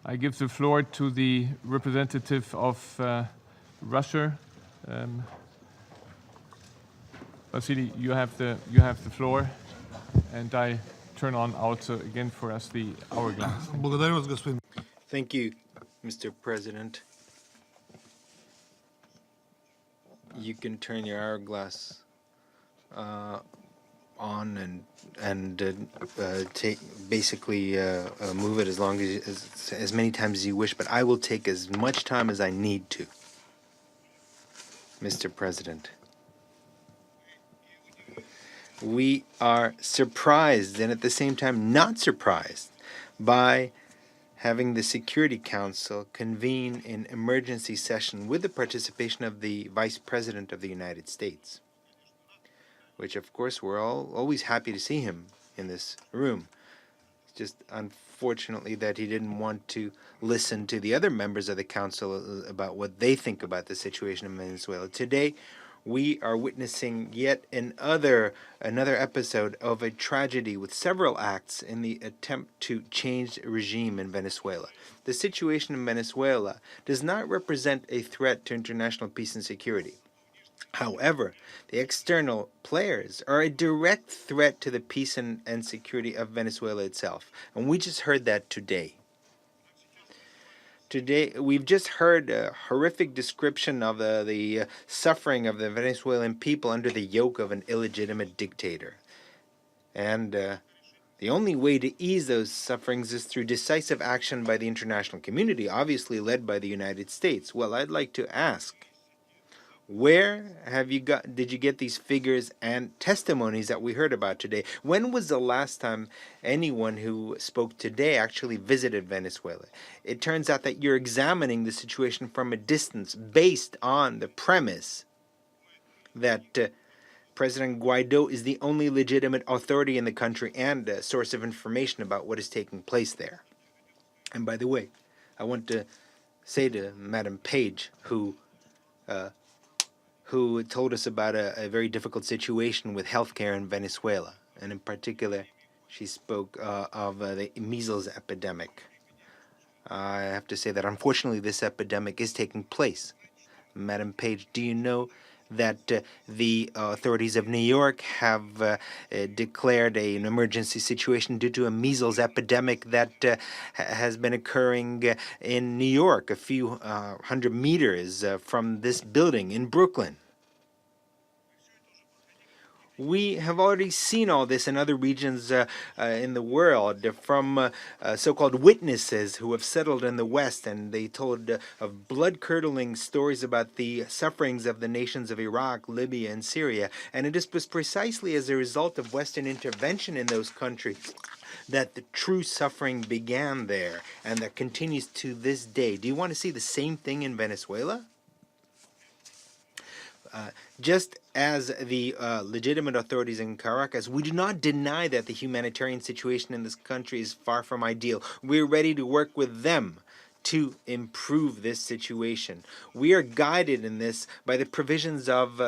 I give the floor to the representative of Russia. Vassily, you have the floor, and I turn on also again for us the hourglass. Thank you, Mr. President. You can turn your hourglass on and basically move it as many times as you wish, but I will take as much time as I need to, Mr. President. We are surprised and at the same time not surprised by having the Security Council convene an emergency session with the participation of the Vice President of the United States, which of course we're always happy to see him in this room. It's just unfortunately that he didn't want to listen to the other members of the Council about what they think about the situation in Venezuela. Today, we are witnessing yet another episode of a tragedy with several acts in the attempt to change the regime in Venezuela. The situation in Venezuela does not represent a threat to international peace and security. However, the external players are a direct threat to the peace and security of Venezuela itself. And we just heard that today. Today, we've just heard a horrific description of the suffering of the Venezuelan people under the yoke of an illegitimate dictator. And the only way to ease those sufferings is through decisive action by the international community, obviously led by the United States. Well, I'd like to ask, where did you get these figures and testimonies that we heard about today? When was the last time anyone who spoke today actually visited Venezuela? It turns out that you're examining the situation from a distance based on the premise that President Guaido is the only legitimate authority in the country and a source of information about what is taking place there. And by the way, I want to say to Madam Page, who told us about a very difficult situation with healthcare in Venezuela. And in particular, she spoke of the measles epidemic. I have to say that unfortunately this epidemic is taking place. Madam Page, do you know that the authorities of New York have declared an emergency situation due to a measles epidemic that has been occurring in New York, a few hundred meters from this building in Brooklyn? We have already seen all this in other regions in the world from so-called witnesses who have settled in the West, and they told of blood-curdling stories about the sufferings of the nations of Iraq, Libya, and Syria. And it was precisely as a result of Western intervention in those countries that the true suffering began there, and that continues to this day. Do you want to see the same thing in Venezuela? Just as the legitimate authorities in Caracas, we do not deny that the humanitarian situation in this country is far from ideal. We're ready to work with them to improve this situation. We are guided in this by the provisions of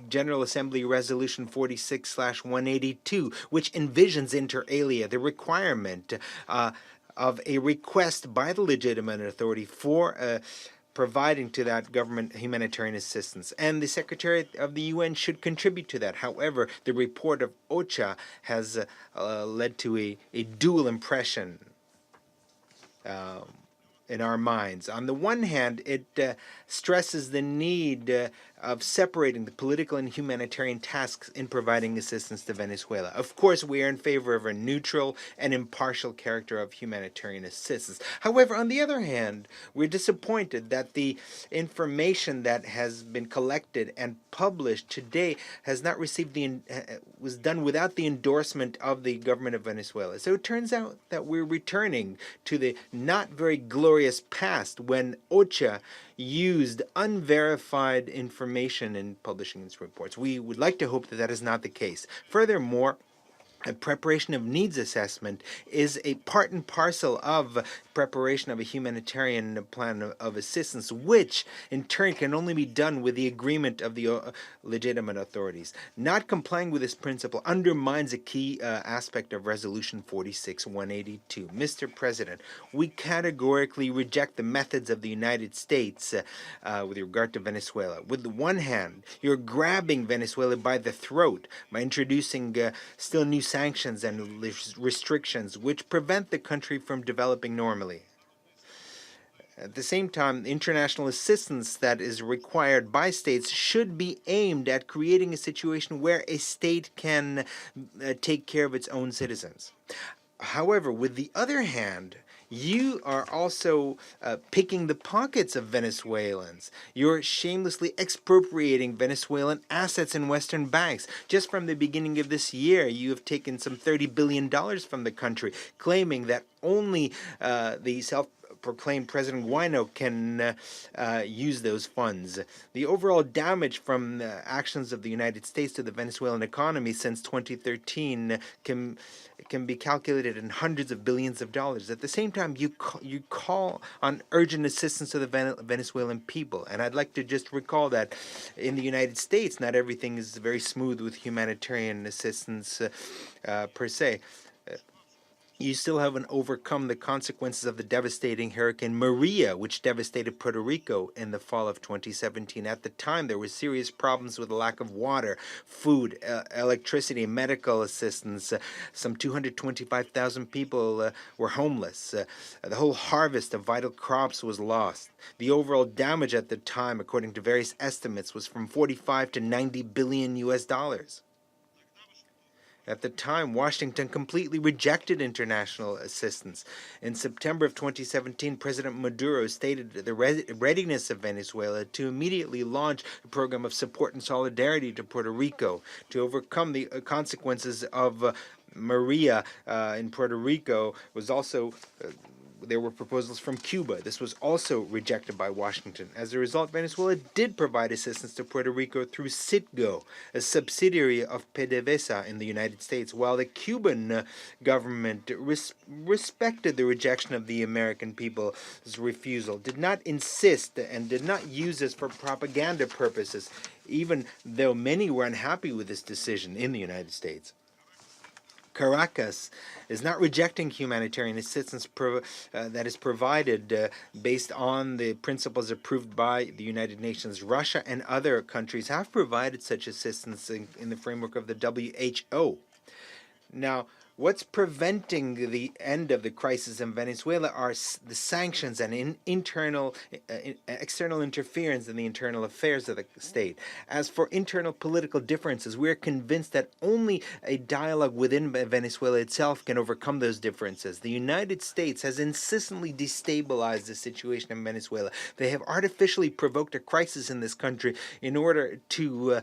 General Assembly Resolution 46/182, which envisions inter alia the requirement of a request by the legitimate authority for providing to that government humanitarian assistance. And the Secretary of the UN should contribute to that. However, the report of OCHA has led to a dual impression in our minds. On the one hand, it stresses the need of separating the political and humanitarian tasks in providing assistance to Venezuela. Of course, we are in favor of a neutral and impartial character of humanitarian assistance. However, on the other hand, we're disappointed that the information that has been collected and published today has not received was done without the endorsement of the government of Venezuela. So it turns out that we're returning to the not very glorious past when OCHA used unverified information in publishing its reports. We would like to hope that that is not the case. Furthermore, A preparation of needs assessment is a part and parcel of preparation of a humanitarian plan of assistance, which in turn can only be done with the agreement of the legitimate authorities. Not complying with this principle undermines a key aspect of Resolution 46-182. Mr. President, we categorically reject the methods of the United States with regard to Venezuela. With the one hand, you're grabbing Venezuela by the throat by introducing still new sanctions and restrictions which prevent the country from developing normally. At the same time, international assistance that is required by states should be aimed at creating a situation where a state can take care of its own citizens. However, with the other hand, you are also picking the pockets of Venezuelans. You're shamelessly expropriating Venezuelan assets in Western banks. Just from the beginning of this year, you have taken some $30 billion from the country, claiming that only the self-proclaimed President Guaidó can use those funds. The overall damage from the actions of the United States to the Venezuelan economy since 2013 can be calculated in hundreds of billions of dollars. At the same time, you call on urgent assistance to the Venezuelan people. And I'd like to just recall that in the United States, not everything is very smooth with humanitarian assistance per se. You still haven't overcome the consequences of the devastating Hurricane Maria, which devastated Puerto Rico in the fall of 2017. At the time, there were serious problems with the lack of water, food, electricity, medical assistance. Some 225,000 people were homeless. The whole harvest of vital crops was lost. The overall damage at the time, according to various estimates, was from 45 to 90 billion US dollars. At the time, Washington completely rejected international assistance. In September of 2017, President Maduro stated the readiness of Venezuela to immediately launch a program of support and solidarity to Puerto Rico to overcome the consequences of Maria in Puerto Rico. Was also there were proposals from Cuba. This was also rejected by Washington. As a result, Venezuela did provide assistance to Puerto Rico through Citgo, a subsidiary of PDVSA in the United States, while the Cuban government respected the rejection of the American people's refusal, did not insist, and did not use this for propaganda purposes, even though many were unhappy with this decision in the United States. Caracas is not rejecting humanitarian assistance that is provided based on the principles approved by the United Nations. Russia and other countries have provided such assistance in the framework of the WHO. Now, what's preventing the end of the crisis in Venezuela are the sanctions and external interference in the internal affairs of the state. As for internal political differences, we are convinced that only a dialogue within Venezuela itself can overcome those differences. The United States has insistently destabilized the situation in Venezuela. They have artificially provoked a crisis in this country in order to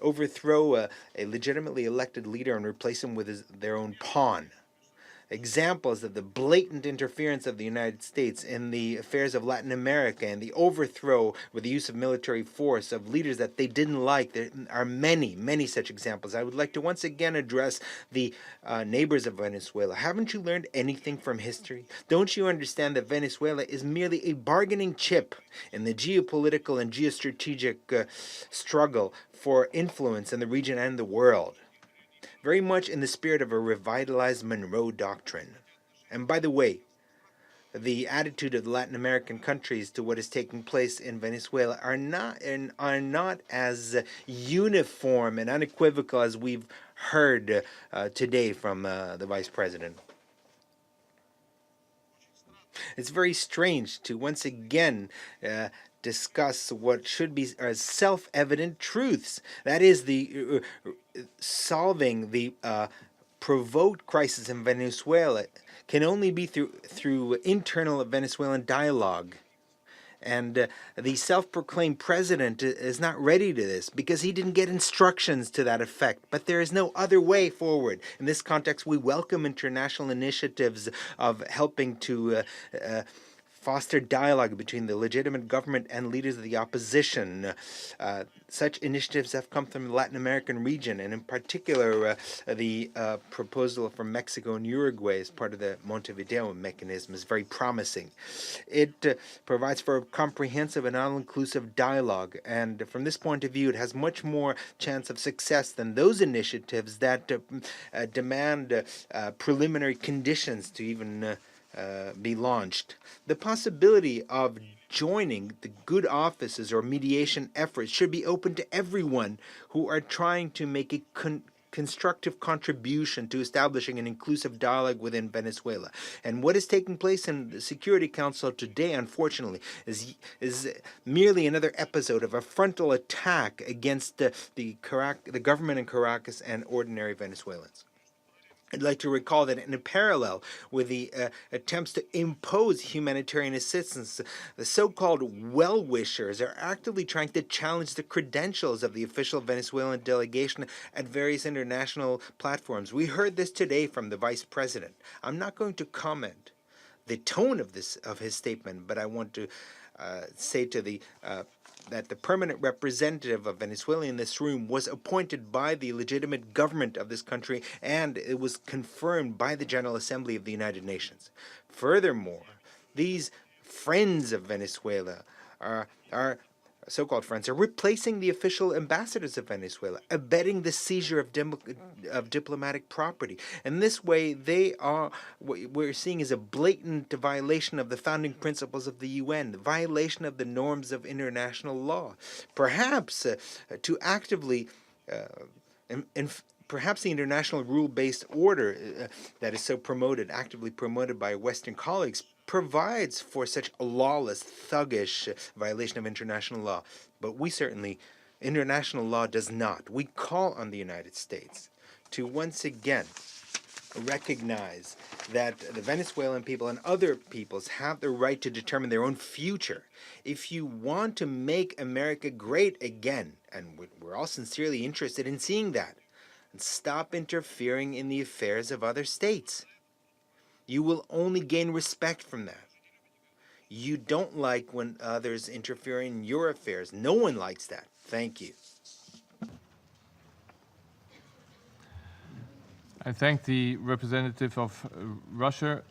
overthrow a legitimately elected leader and replace him with their own pawn. Examples of the blatant interference of the United States in the affairs of Latin America and the overthrow with the use of military force of leaders that they didn't like. There are many, many such examples. I would like to once again address the neighbors of Venezuela. Haven't you learned anything from history? Don't you understand that Venezuela is merely a bargaining chip in the geopolitical and geostrategic struggle for influence in the region and the world? Very much in the spirit of a revitalized Monroe Doctrine. And by the way, the attitude of the Latin American countries to what is taking place in Venezuela are not as uniform and unequivocal as we've heard today from the Vice President. It's very strange to once again discuss what should be self-evident truths. That is, the solving the provoked crisis in Venezuela can only be through internal Venezuelan dialogue. And the self-proclaimed president is not ready to this because he didn't get instructions to that effect. But there is no other way forward. In this context, we welcome international initiatives of helping to foster dialogue between the legitimate government and leaders of the opposition. Such initiatives have come from the Latin American region, and in particular, the proposal from Mexico and Uruguay as part of the Montevideo mechanism is very promising. It provides for a comprehensive and all-inclusive dialogue, and from this point of view, it has much more chance of success than those initiatives that demand preliminary conditions to even be launched. The possibility of joining the good offices or mediation efforts should be open to everyone who are trying to make a constructive contribution to establishing an inclusive dialogue within Venezuela. And what is taking place in the Security Council today, unfortunately, is merely another episode of a frontal attack against the government in Caracas and ordinary Venezuelans. I'd like to recall that in parallel with the attempts to impose humanitarian assistance, the so-called well-wishers are actively trying to challenge the credentials of the official Venezuelan delegation at various international platforms. We heard this today from the Vice President. I'm not going to comment the tone of his statement, but I want to say to that the permanent representative of Venezuela in this room was appointed by the legitimate government of this country, and it was confirmed by the General Assembly of the United Nations. Furthermore, these friends of Venezuela are so-called friends are replacing the official ambassadors of Venezuela, abetting the seizure of diplomatic property. And this way, what we're seeing is a blatant violation of the founding principles of the UN, the violation of the norms of international law. Perhaps to actively perhaps the international rule-based order that is so actively promoted by Western colleagues, provides for such a lawless, thuggish violation of international law. But international law does not. We call on the United States to once again recognize that the Venezuelan people and other peoples have the right to determine their own future. If you want to make America great again, and we're all sincerely interested in seeing that, and stop interfering in the affairs of other states. You will only gain respect from that. You don't like when others interfere in your affairs. No one likes that. Thank you. I thank the representative of Russia.